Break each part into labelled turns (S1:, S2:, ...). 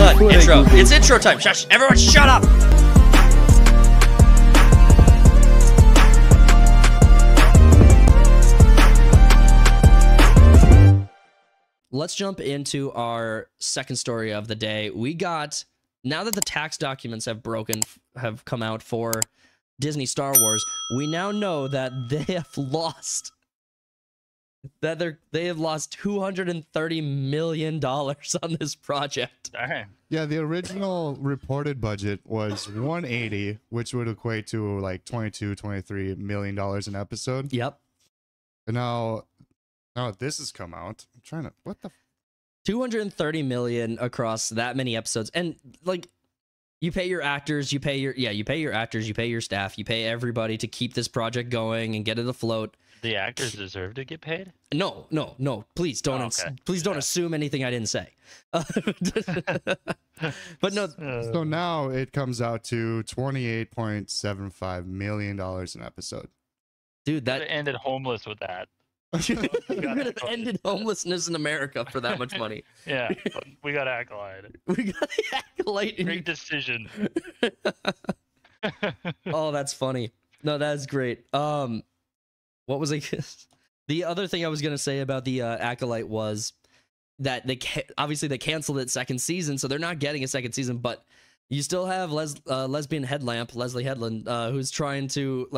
S1: Intro. It's intro time. Shush. Everyone shut up. Let's jump into our second story of the day. We got, now that the tax documents have come out for Disney Star Wars, we now know that they have lost $230 million on this project.
S2: Dang.
S3: Yeah, the original reported budget was 180, which would equate to like 23 million dollars an episode.
S1: Yep.
S3: And now this has come out. I'm trying to, what the
S1: 230 million across that many episodes. And like, you pay your actors, you pay your actors, you pay your staff, you pay everybody to keep this project going and get it afloat.
S2: The actors deserve to get paid?
S1: No. Please don't. Please don't assume anything I didn't say. But no.
S3: So now it comes out to $28.75 million an episode.
S1: Dude, that
S2: ended homeless with that.
S1: You could have ended homelessness in America for that much money.
S2: Yeah, we got Acolyte.
S1: We got the Acolyte.
S2: Great decision.
S1: Oh, that's funny. No, that's great. What was I? The other thing I was gonna say about the Acolyte was that obviously they canceled its second season, so they're not getting a second season. But you still have lesbian headlamp Leslie Headland, who's trying to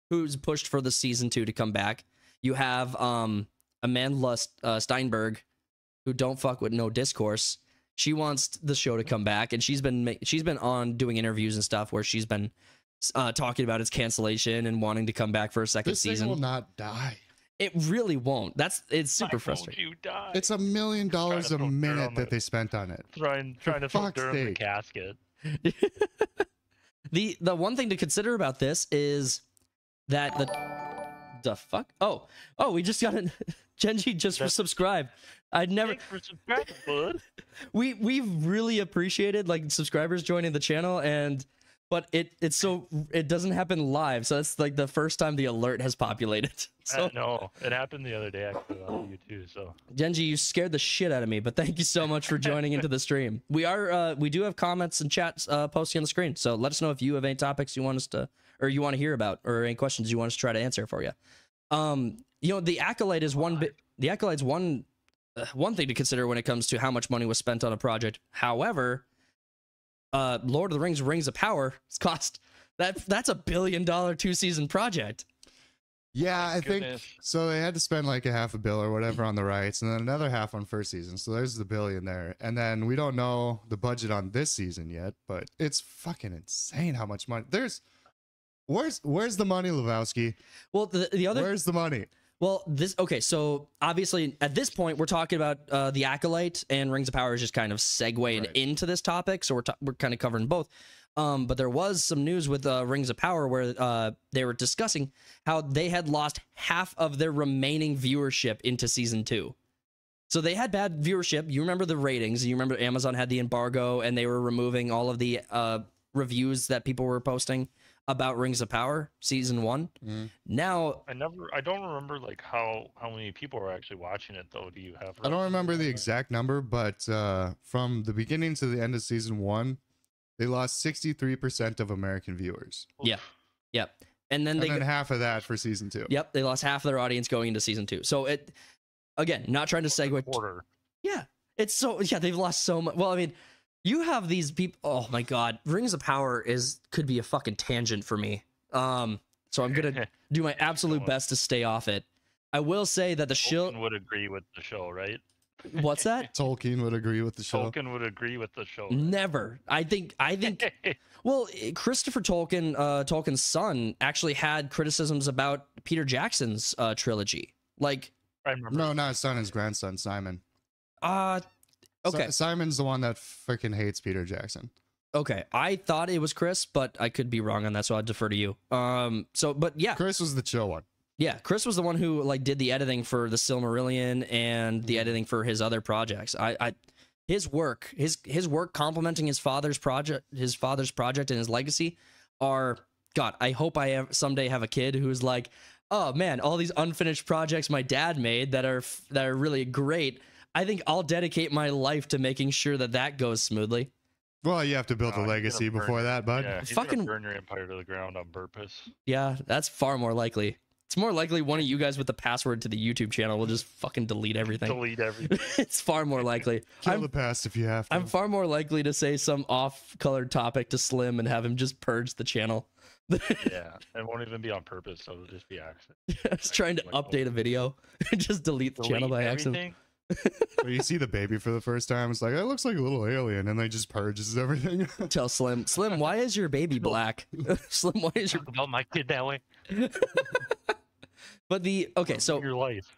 S1: who's pushed for the season 2 to come back. You have Amanda Steinberg, who don't fuck with no discourse. She wants the show to come back, and she's been on doing interviews and stuff where she's been talking about its cancellation and wanting to come back for a second season.
S3: This thing will not die.
S1: It really won't. It's super frustrating.
S2: You die.
S3: It's $1 million a minute that they spent on it.
S2: Trying to throw dirt in the casket.
S1: The one thing to consider about this is that the fuck? Oh, we just got it. Genji just for subscribe. I'd never.
S2: Thanks for subscribing, bud.
S1: We've really appreciated subscribers joining the channel, but it doesn't happen live, so that's the first time the alert has populated. So
S2: no, it happened the other day actually on you too. So
S1: Genji, you scared the shit out of me, but thank you so much for joining into the stream. We do have comments and chats posting on the screen, so let us know if you have any topics you want us to, or you want to hear about, or any questions you want us to try to answer for you. The Acolyte is the Acolyte's one thing to consider when it comes to how much money was spent on a project. However, Lord of the Rings of Power cost that's $1 billion 2-season project.
S3: Yeah, I think so. They had to spend like $500 million or whatever on the rights, and then another half on first season. So there's the $1 billion there, and then we don't know the budget on this season yet, but it's fucking insane how much money where's the money, Lebowski?
S1: Well, the other,
S3: where's the money?
S1: Well, so obviously at this point we're talking about the Acolyte, and Rings of Power is just kind of segueing into this topic, so we're kind of covering both. But there was some news with Rings of Power where they were discussing how they had lost half of their remaining viewership into season 2. So they had bad viewership. You remember the ratings. You remember Amazon had the embargo, and they were removing all of the reviews that people were posting about Rings of Power season 1. Now
S2: I don't remember how many people were actually watching it though. Do you have?
S3: I don't remember the exact number, but from the beginning to the end of season 1, they lost 63% of American viewers.
S1: Yeah. Yep. And then
S3: half of that for season 2.
S1: Yep, they lost half of their audience going into season 2. So again, not trying to segue. Yeah, they've lost so much. Well, I mean, you have these people. Oh my God, Rings of Power could be a fucking tangent for me. So I'm gonna do my absolute best to stay off it. I will say that the show
S2: would agree with the show, right?
S1: What's that?
S3: Tolkien would agree with the show.
S2: Tolkien would agree with the show.
S1: Never. I think. Well, Christopher Tolkien, Tolkien's son, actually had criticisms about Peter Jackson's trilogy.
S2: I remember.
S3: No, not his son, his grandson, Simon.
S1: Okay.
S3: Simon's the one that freaking hates Peter Jackson.
S1: Okay, I thought it was Chris, but I could be wrong on that, so I'll defer to you. But yeah,
S3: Chris was the chill one.
S1: Yeah, Chris was the one who did the editing for the Silmarillion and the editing for his other projects. His work complementing his father's project and his legacy are, God, I hope I someday have a kid who's like, oh man, all these unfinished projects my dad made that are really great. I think I'll dedicate my life to making sure that that goes smoothly.
S3: Well, you have to build a
S2: He's gonna
S3: legacy
S2: burn
S3: before
S2: your-
S3: that, bud.
S2: Yeah, he's
S1: Fucking-
S2: gonna burn your empire to the ground on purpose.
S1: Yeah, that's far more likely. It's more likely one of you guys with the password to the YouTube channel will just fucking delete everything.
S2: Delete everything.
S1: It's far more likely.
S3: Kill
S1: I'm,
S3: the past if you have to.
S1: I'm far more likely to say some off-colored topic to Slim and have him just purge the channel.
S2: Yeah, it won't even be on purpose, so it'll just be accident.
S1: I was trying to update a video and just delete the channel by accident.
S2: Everything?
S3: When you see the baby for the first time, it's like, it looks like a little alien, and then just purges everything.
S1: Tell Slim, why is your baby black? Slim, why is your...
S2: Talk about my kid that way.
S1: But okay, so
S2: your life.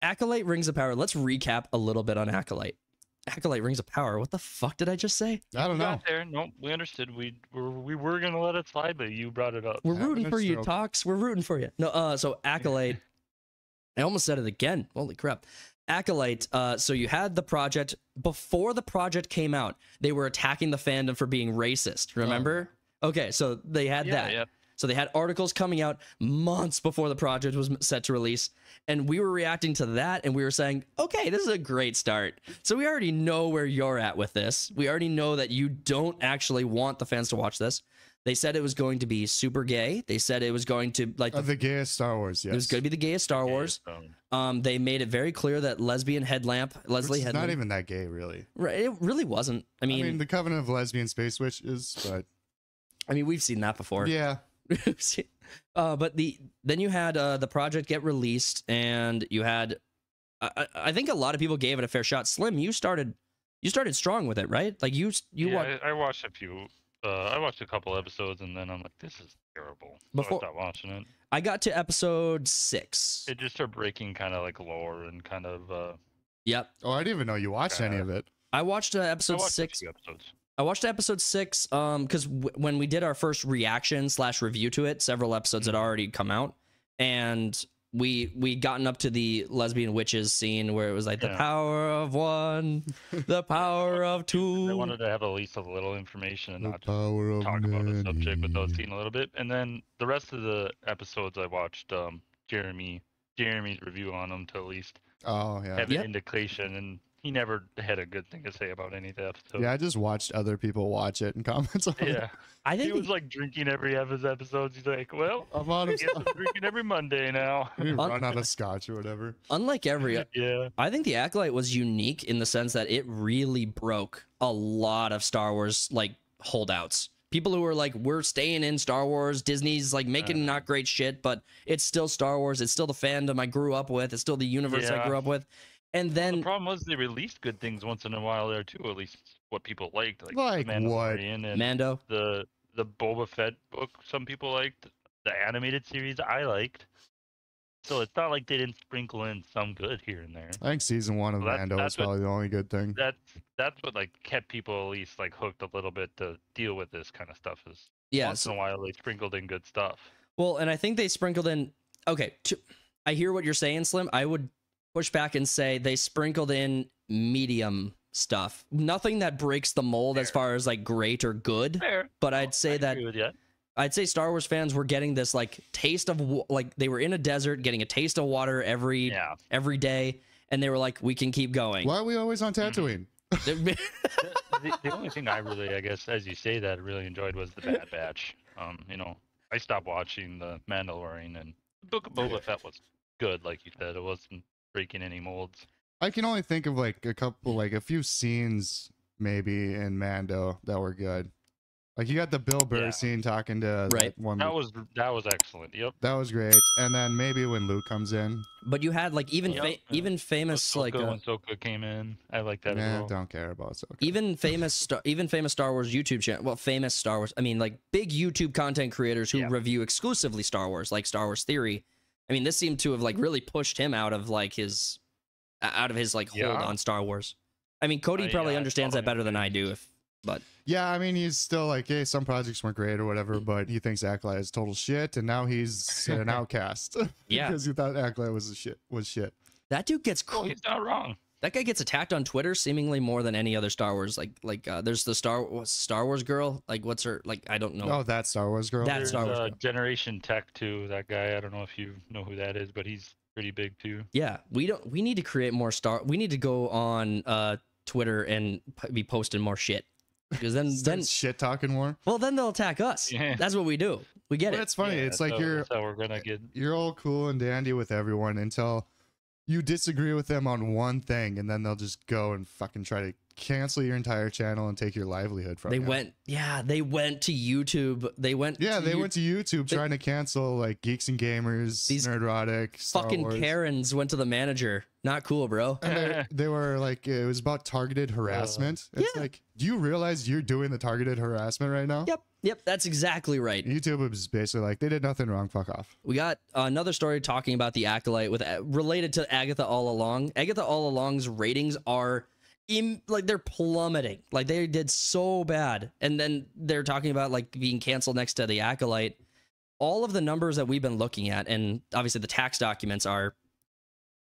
S1: Acolyte Rings of Power. Let's recap a little bit on Acolyte. Acolyte Rings of Power. What the fuck did I just say?
S3: I don't know.
S2: Got there. No, we understood. We were gonna let it slide, but you brought it up.
S1: We're rooting for you,
S3: stroke.
S1: Tox. We're rooting for you. No, so Acolyte. I almost said it again. Holy crap. Acolyte. So you had the project before the project came out. They were attacking the fandom for being racist. Remember? Okay, so they had that.
S2: Yeah.
S1: So they had articles coming out months before the project was set to release, and we were reacting to that, and we were saying, okay, this is a great start. So we already know where you're at with this. We already know that you don't actually want the fans to watch this. They said it was going to be super gay. They said it was going to like
S3: The gayest Star Wars, yes.
S1: it was going to be the gayest Star Wars. They made it very clear that lesbian headlamp, Leslie
S3: Which is
S1: Headlamp,
S3: not even that gay, really.
S1: right? It really wasn't. I mean,
S3: the Covenant of Lesbian Space Witch is, but
S1: we've seen that before.
S3: yeah.
S1: But then you had the project get released, and you had I think a lot of people gave it a fair shot. Slim, you started strong with it, right? Like you
S2: I watched a few. I watched a couple episodes, and then I'm like, this is terrible. So
S1: Before-
S2: I stopped watching it.
S1: I got to episode 6.
S2: It just started breaking kind of like lore and kind of.
S1: Yep.
S3: Oh, I didn't even know you watched any of it.
S1: I watched
S2: I
S1: episode
S2: watched
S1: 6.
S2: a few episodes.
S1: I watched episode 6 because when we did our first reaction / review to it, several episodes had already come out, and we gotten up to the lesbian witches scene where it was like the
S2: Yeah.
S1: power of one, the power of
S2: I
S1: two.
S2: wanted to have at least a little information and
S3: The
S2: not just
S3: power of
S2: talk about a subject without
S3: many.
S2: seeing a little bit. And then the rest of the episodes I watched Jeremy's review on them to at least
S3: Oh, yeah.
S2: have
S1: Yep.
S2: an indication, and he never had a good thing to say about any of the episodes.
S3: Yeah, I just watched other people watch it and comment on it.
S2: Yeah.
S1: I
S2: He
S1: think
S2: was like drinking every of his episodes. He's like, well,
S3: I'm on
S2: I guess I'm drinking every Monday now.
S3: run out of scotch or whatever.
S1: unlike every
S2: Yeah.
S1: I think the Acolyte was unique in the sense that it really broke a lot of Star Wars like holdouts. People who were like, we're staying in Star Wars. Disney's like making not great shit, but it's still Star Wars. It's still the fandom I grew up with. It's still the universe I
S2: Yeah.
S1: grew up with. And
S2: The
S1: then
S2: problem was they released good things once in a while there too. At least what people liked,
S3: Like
S2: The
S3: what?
S2: Mandalorian and
S1: Mando.
S2: the Boba Fett book. Some people liked the animated series. I liked. So it's not like they didn't sprinkle in some good here and there.
S3: I think season 1 of
S2: Well,
S3: Mando is
S2: that's what-
S3: probably the only good thing.
S2: That's what like kept people at least like hooked a little bit to deal with this kind of stuff. Is
S1: Yes.
S2: once in a while they sprinkled in good stuff.
S1: Well, and I think they sprinkled in. Okay, I hear what you're saying, Slim. I would push back and say they sprinkled in medium stuff. Nothing that breaks the mold as
S2: Fair.
S1: far as like great or good.
S2: Fair.
S1: But I'd say
S2: I
S1: that
S2: agree with you.
S1: I'd say Star Wars fans were getting this like taste of like they were in a desert, getting a taste of water every day, and they were like, we can keep going.
S3: Why are we always on
S2: Mm-hmm.
S3: Tatooine?
S2: The only thing I really, I guess, as you say that, I really enjoyed was the Bad Batch. I stopped watching the Mandalorian, and the Book of Boba Fett was good, like you said. It wasn't breaking any molds.
S3: I can only think of like a few scenes maybe in Mando that were good. Like you got the Bill Burr
S2: Yeah.
S3: scene talking to
S1: Right.
S3: that one.
S2: That was excellent. Yep.
S3: That was great. And then maybe when Luke comes in.
S1: But you had like even
S2: Yep, yeah.
S1: even famous like
S2: when Ahsoka came in, I like that as
S3: Nah,
S2: well.
S3: don't care about so.
S1: even famous Star Wars YouTube channel. Well, famous Star Wars. I mean, like big YouTube content creators who
S2: Yeah.
S1: review exclusively Star Wars, like Star Wars Theory. I mean, this seemed to have like really pushed him out of his like hold
S2: Yeah.
S1: on Star Wars. I mean, Cody probably
S2: I
S1: understands
S2: saw
S1: that better
S2: him
S1: than I
S2: do.
S1: do. But
S3: Yeah, I mean he's still like, hey, some projects weren't great or whatever, but he thinks Acolyte is total shit, and now he's an outcast.
S1: Yeah.
S3: Because he thought Acolyte was shit.
S1: that dude gets
S2: Oh, he's not wrong.
S1: that guy gets attacked on Twitter seemingly more than any other Star Wars. There's the Star Wars girl. Like what's her like? I don't know.
S3: Oh, that Star Wars girl.
S1: That
S2: There's
S1: Star Wars girl.
S2: Generation Tech too. That guy. I don't know if you know who that is, but he's pretty big too.
S1: Yeah, we need to create more we need to go on Twitter and be posting more shit. Because then
S3: shit talking more.
S1: Well, then they'll attack us.
S2: Yeah.
S1: That's what we do. We get it.
S3: It's funny.
S2: Yeah,
S3: it's like
S2: that's how we're gonna get.
S3: you're all cool and dandy with everyone until you disagree with them on one thing, and then they'll just go and fucking try to cancel your entire channel and take your livelihood from you.
S1: They went to YouTube. They went to
S3: YouTube trying to cancel like Geeks and Gamers,
S1: These
S3: Nerdrotic, Star
S1: fucking
S3: Wars.
S1: Karens went to the manager. Not cool, bro.
S3: And they were like, it was about targeted harassment. It's like, do you realize you're doing the targeted harassment right now?
S1: Yep, that's exactly right.
S3: YouTube was basically like, they did nothing wrong, fuck off.
S1: We got another story talking about the Acolyte with related to Agatha All Along. Agatha All Along's ratings are like they're plummeting. Like they did so bad. And then they're talking about like being canceled next to the Acolyte. All of the numbers that we've been looking at, and obviously the tax documents are,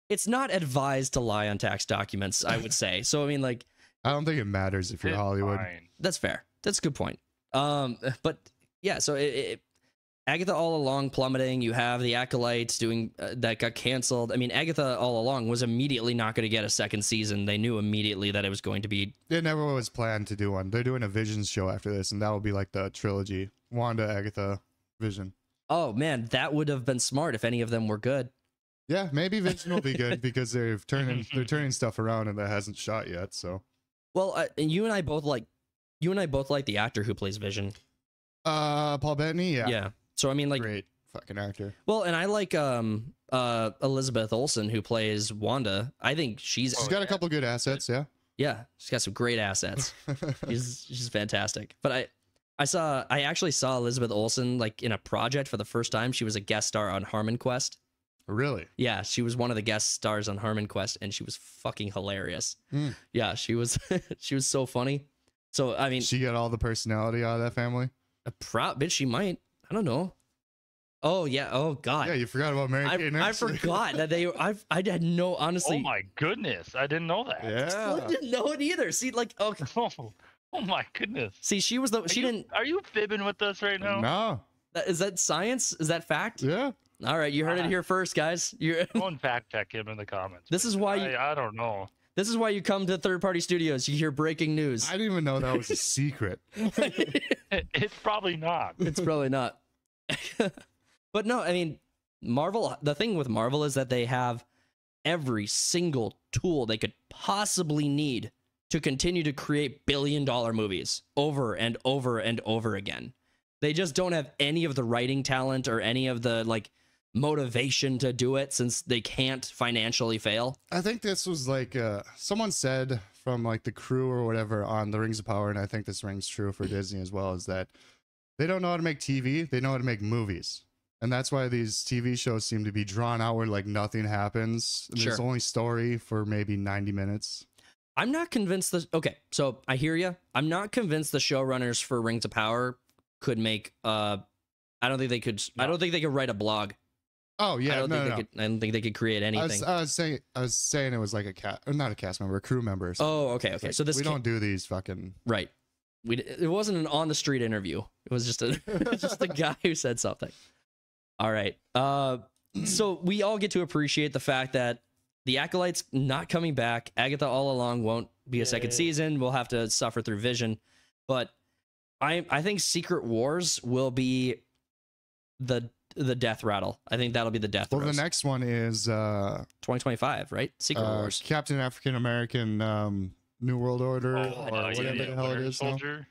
S1: it's not advised to lie on tax documents, I would say. So I mean, like,
S3: I don't think it matters if you're Hollywood.
S2: Fine.
S1: that's fair. That's a good point. But yeah, so Agatha All Along plummeting. You have the Acolytes doing that got canceled. I mean, Agatha All Along was immediately not going to get a second season. They knew immediately that it was going to be.
S3: It never was planned to do one. They're doing a Visions show after this, and that will be like the trilogy: Wanda, Agatha, Vision.
S1: Oh man, that would have been smart if any of them were good.
S3: Yeah, maybe Vision will be good because they're turning stuff around and that hasn't shot yet. So,
S1: well, and you and I both like the actor who plays Vision.
S3: Paul Bettany,
S1: Yeah. So I mean, like,
S3: great fucking actor.
S1: well, and I like Elizabeth Olsen who plays Wanda. I think she's
S3: She's got a couple good assets. Yeah.
S1: yeah, she's got some great assets. she's fantastic. But I actually saw Elizabeth Olsen like in a project for the first time. She was a guest star on Harmon Quest.
S3: Really?
S1: Yeah, she was one of the guest stars on Harmon Quest, and she was fucking hilarious. Yeah, she was she was so funny. So I mean,
S3: She got all the personality out of that family.
S1: a bitch. She might. I don't know. Oh yeah. Oh god.
S3: Yeah, you forgot about Mary Kate.
S1: I forgot that they. I had no honestly.
S2: Oh my goodness, I didn't know that.
S3: Yeah.
S1: I didn't know it either. See, like, okay.
S2: Oh my goodness.
S1: See, she was the. She didn't.
S2: Are you fibbing with us right now?
S3: No.
S1: Is that science? Is that fact?
S3: Yeah.
S1: All right, you heard it here first, guys. You're.
S2: Go fact check him in the comments.
S1: This is why you,
S2: I don't know.
S1: This is why you come to Third Party Studios. You hear breaking news.
S3: I didn't even know that was a secret.
S2: It's probably not.
S1: It's probably not. But no, I mean, Marvel. The thing with Marvel is that they have every single tool they could possibly need to continue to create billion-dollar movies over and over and over again. They just don't have any of the writing talent or any of the like motivation to do it since they can't financially fail.
S3: I think this was like someone said from like the crew or whatever on the Rings of Power, and I think this rings true for Disney as well, is that they don't know how to make TV, they know how to make movies. And that's why these TV shows seem to be drawn out where like nothing happens. There's only story for maybe 90 minutes.
S1: I'm not convinced okay, so I hear you. I'm not convinced the showrunners for Rings of Power could make I don't think they could I don't think they could write a blog.
S3: Oh yeah,
S1: I don't think they could create anything.
S3: I was saying it was like not a cast member, a crew member. Or something.
S1: Oh, okay.
S3: Like,
S1: so
S3: we don't do these fucking
S1: right. It wasn't an on the street interview. It was just a guy who said something. All right. So we all get to appreciate the fact that the Acolyte's not coming back. Agatha All Along won't be a second season. We'll have to suffer through Vision, but I think Secret Wars will be the death rattle. I think that'll be the death.
S3: Well,
S1: roast.
S3: the next one is
S1: 2025, right? Secret Wars.
S3: Captain African American New World Order or whatever the hell it is.
S2: Soldier.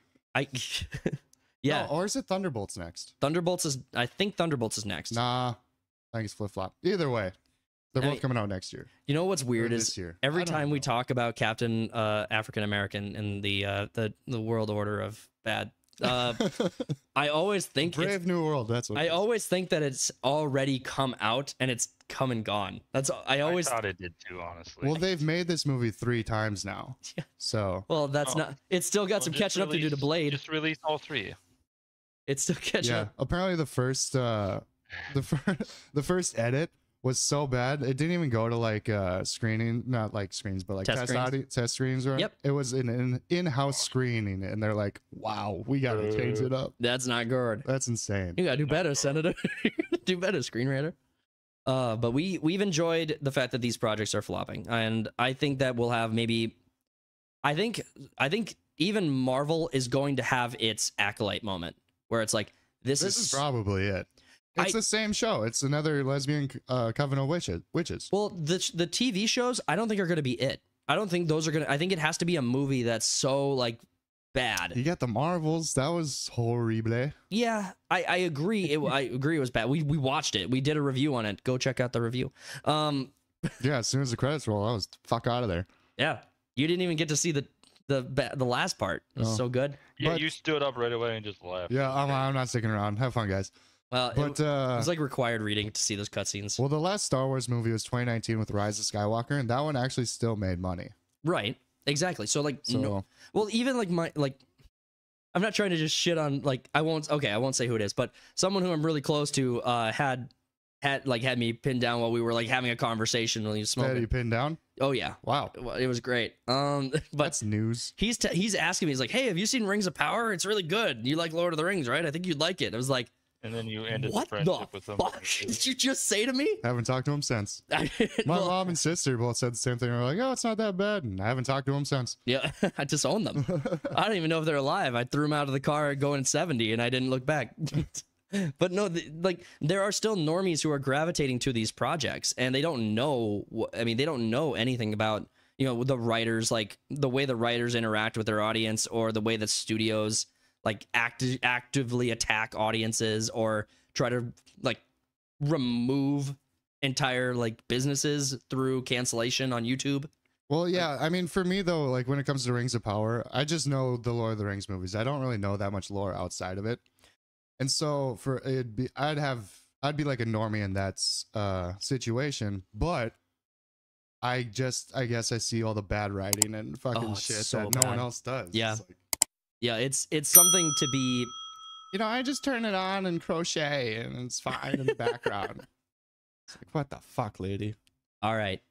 S1: Yeah.
S3: No, or is it Thunderbolts next?
S1: I think Thunderbolts is next.
S3: Nah, I think it's flip flop. Either way, they're both coming out next year.
S1: You know what's weird is
S3: this year.
S1: every time we talk about Captain African American and the World Order of bad. I always think
S3: Brave New World. That's what
S1: I always think that it's already come out and it's come and gone. That's I
S2: thought it did too, honestly.
S3: Well, they've made this movie 3 times now.
S1: Yeah.
S3: So
S1: well, that's not. It's still got some catching up to do to Blade.
S2: Just release all 3.
S1: It's still catching up.
S3: Apparently the first first edit was so bad it didn't even go to like screening, not like screens, but like test screens. Right?
S1: Yep.
S3: It was an in-house screening, and they're like, "Wow, we gotta change it up."
S1: That's not good.
S3: That's insane.
S1: You gotta do better, Senator. Do better, screenwriter. But we've enjoyed the fact that these projects are flopping, and I think that we'll have maybe. I think even Marvel is going to have its Acolyte moment where it's like this
S3: is probably it. It's the same show. It's another lesbian coven of witches.
S1: Well, the TV shows I don't think are going to be it. I don't think those are going to. I think it has to be a movie that's so like bad.
S3: You got the Marvels. That was horrible.
S1: Yeah, I agree. I agree it was bad. We watched it. We did a review on it. Go check out the review.
S3: Yeah, as soon as the credits roll, I was fuck out of there.
S1: Yeah, you didn't even get to see the last part. It was so good.
S2: Yeah,
S3: But-
S2: you stood up right away and just left.
S3: Yeah, I'm not sticking around. Have fun, guys.
S1: Well,
S3: But
S1: it was like required reading to see those cutscenes.
S3: well, the last Star Wars movie was 2019 with Rise of Skywalker, and that one actually still made money.
S1: Right. Exactly. So like,
S3: So
S1: well, even like I'm not trying to just shit on like I won't say who it is, but someone who I'm really close to had me pinned down while we were like having a conversation when he was
S3: had
S1: smoking.
S3: you pinned down?
S1: Oh yeah.
S3: Wow,
S1: Well, it was great. But
S3: that's news.
S1: he's asking me, he's like, "Hey, have you seen Rings of Power? It's really good. You like Lord of the Rings, right? I think you'd like it." I was like,
S2: And then you ended
S1: "What
S2: the
S1: the
S2: friendship with them.
S1: fuck did you just say to me?"
S3: Haven't talked to him since. My
S1: Well,
S3: mom and sister both said the same thing. They're like, "Oh, it's not that bad," and I haven't talked to him since.
S1: yeah, I disowned them. I don't even know if they're alive. I threw them out of the car going 70, and I didn't look back. But no, like there are still normies who are gravitating to these projects, and they don't know. I mean, they don't know anything about the writers, like the way the writers interact with their audience, or the way that studios like actively attack audiences or try to like remove entire like businesses through cancellation on YouTube.
S3: Well, yeah, I mean, for me though, like when it comes to Rings of Power, I just know the Lord of the Rings movies. I don't really know that much lore outside of it, and so I'd be like a normie in that situation, but I guess I see all the bad writing and fucking
S1: Oh, it's
S3: shit
S1: so
S3: that no one
S1: bad.
S3: else does.
S1: Yeah.
S3: It's like,
S1: Yeah, it's something to be.
S3: I just turn it on and crochet and it's fine in the background. It's like, what the fuck, lady?
S1: All right.